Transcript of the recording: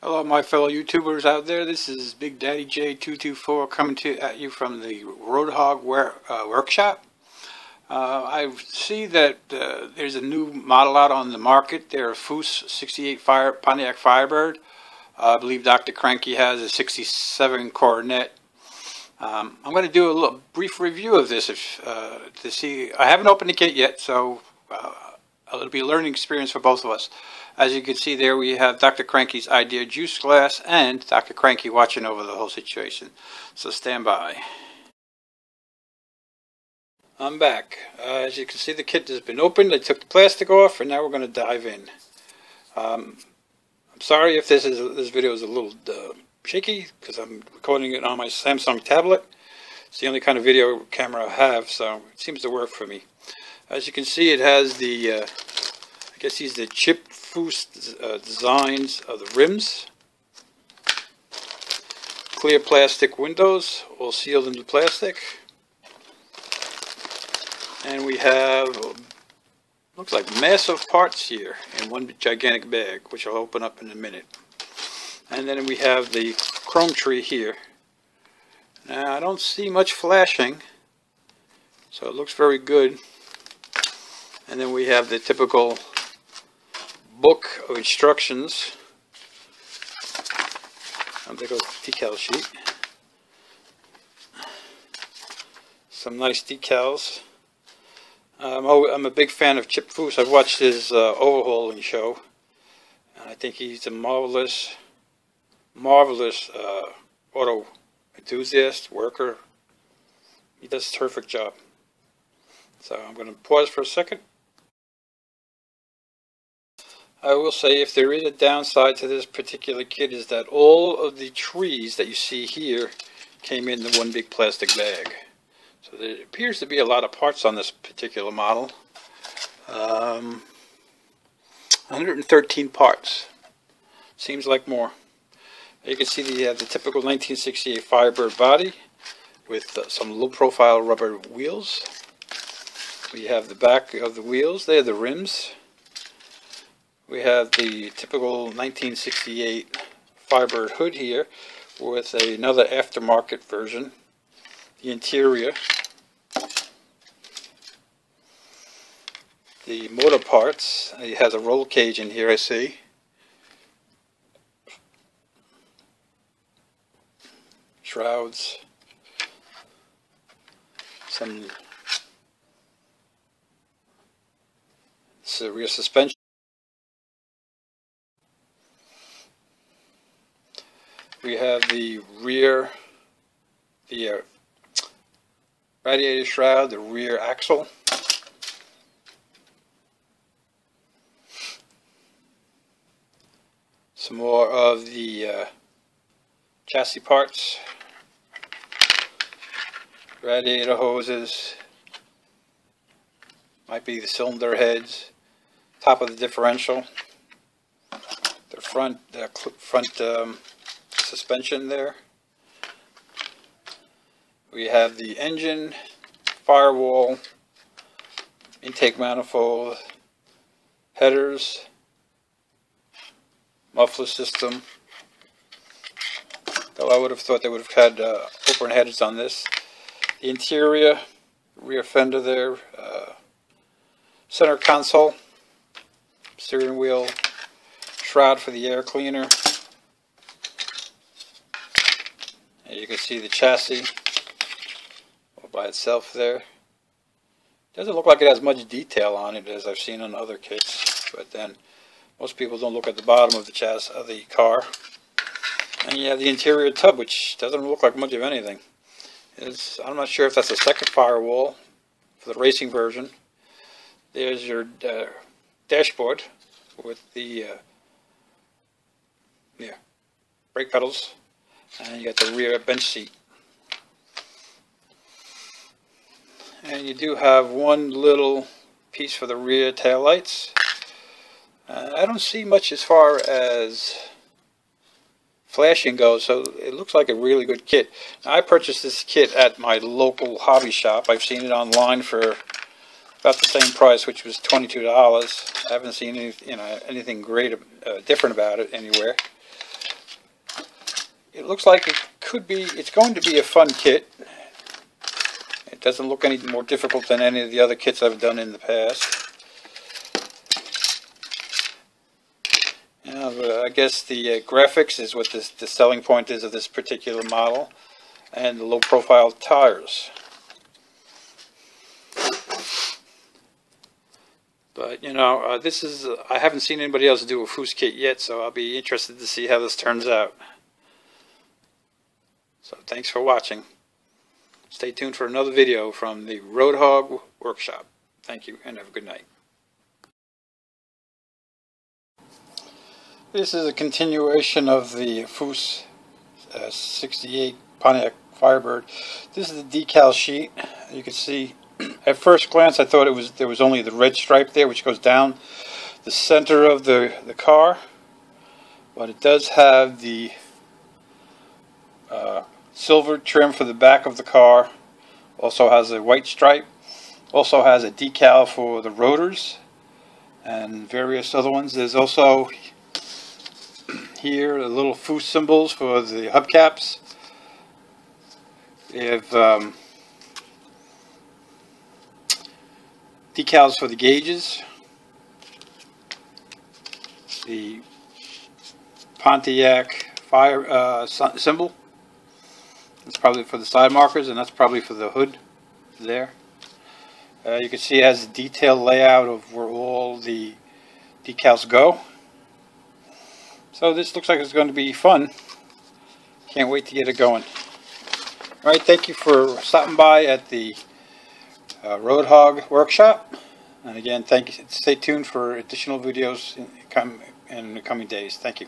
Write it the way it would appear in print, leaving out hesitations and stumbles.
Hello my fellow YouTubers out there, this is Big Daddy J224 coming at you from the Roadhog workshop. I see that there's a new model out on the market. They're a Foose 68 Pontiac Firebird. I believe Dr. Cranky has a 67 Coronet. I'm going to do a little brief review of this to see. I haven't opened the kit yet, so it'll be a learning experience for both of us. As you can see there, we have Dr. Cranky's Idea Juice Glass and Dr. Cranky watching over the whole situation. So stand by. I'm back. As you can see, the kit has been opened. I took the plastic off, and now we're going to dive in. I'm sorry if this video is a little shaky, because I'm recording it on my Samsung tablet. It's the only kind of video camera I have, so it seems to work for me. As you can see, it has the, I guess these are the chip Foose designs of the rims. Clear plastic windows, all sealed into plastic. And we have, looks like massive parts here in one gigantic bag, which I'll open up in a minute. And then we have the chrome tree here. Now I don't see much flashing, so it looks very good. And then we have the typical book of instructions. There goes the decal sheet. Some nice decals. I'm a big fan of Chip Foose. I've watched his overhauling show, and I think he's a marvelous auto enthusiast, worker. He does a terrific job. So I'm going to pause for a second. I will say, if there is a downside to this particular kit, is that all of the trees that you see here came in one big plastic bag. So there appears to be a lot of parts on this particular model. 113 parts. Seems like more. You can see you have the typical 1968 Firebird body with some low-profile rubber wheels. We have the back of the wheels. They're the rims. We have the typical 1968 Firebird hood here with another aftermarket version. The interior. The motor parts. It has a roll cage in here, I see. Shrouds. Some rear suspension. We have the rear, the radiator shroud, the rear axle. Some more of the chassis parts. Radiator hoses. Might be the cylinder heads. Top of the differential. The front suspension there. We have the engine, firewall, intake manifold, headers, muffler system. Though I would have thought they would have had open headers on this. The interior, rear fender there, center console, steering wheel, shroud for the air cleaner. You can see the chassis all by itself there. Doesn't look like it has much detail on it as I've seen on other kits, but then most people don't look at the bottom of the chassis of the car. And you have the interior tub, which doesn't look like much of anything. I'm not sure if that's a second firewall for the racing version. There's your dashboard with the brake pedals. And you got the rear bench seat. And you do have one little piece for the rear tail lights. I don't see much as far as flashing goes, so it looks like a really good kit. Now, I purchased this kit at my local hobby shop. I've seen it online for about the same price, which was $22. I haven't seen anything great, different about it anywhere. looks like it's going to be a fun kit. It doesn't look any more difficult than any of the other kits I've done in the past. I guess the graphics is what the selling point is of this particular model, and the low profile tires. But you know, I haven't seen anybody else do a Foose kit yet, so I'll be interested to see how this turns out. So thanks for watching. Stay tuned for another video from the Roadhog Workshop. Thank you and have a good night. This is a continuation of the Foose 68 Pontaic Firebird. This is the decal sheet. You can see at first glance I thought there was only the red stripe there, which goes down the center of the car, but it does have the silver trim for the back of the car. Also has a white stripe. Also has a decal for the rotors and various other ones. There's also here the little Foose symbols for the hubcaps. They have decals for the gauges. The Pontaic fire symbol. That's probably for the side markers, and that's probably for the hood there. You can see it has a detailed layout of where all the decals go. So this looks like it's going to be fun. Can't wait to get it going. Alright, thank you for stopping by at the Roadhog Workshop. And again, stay tuned for additional videos in the coming days. Thank you.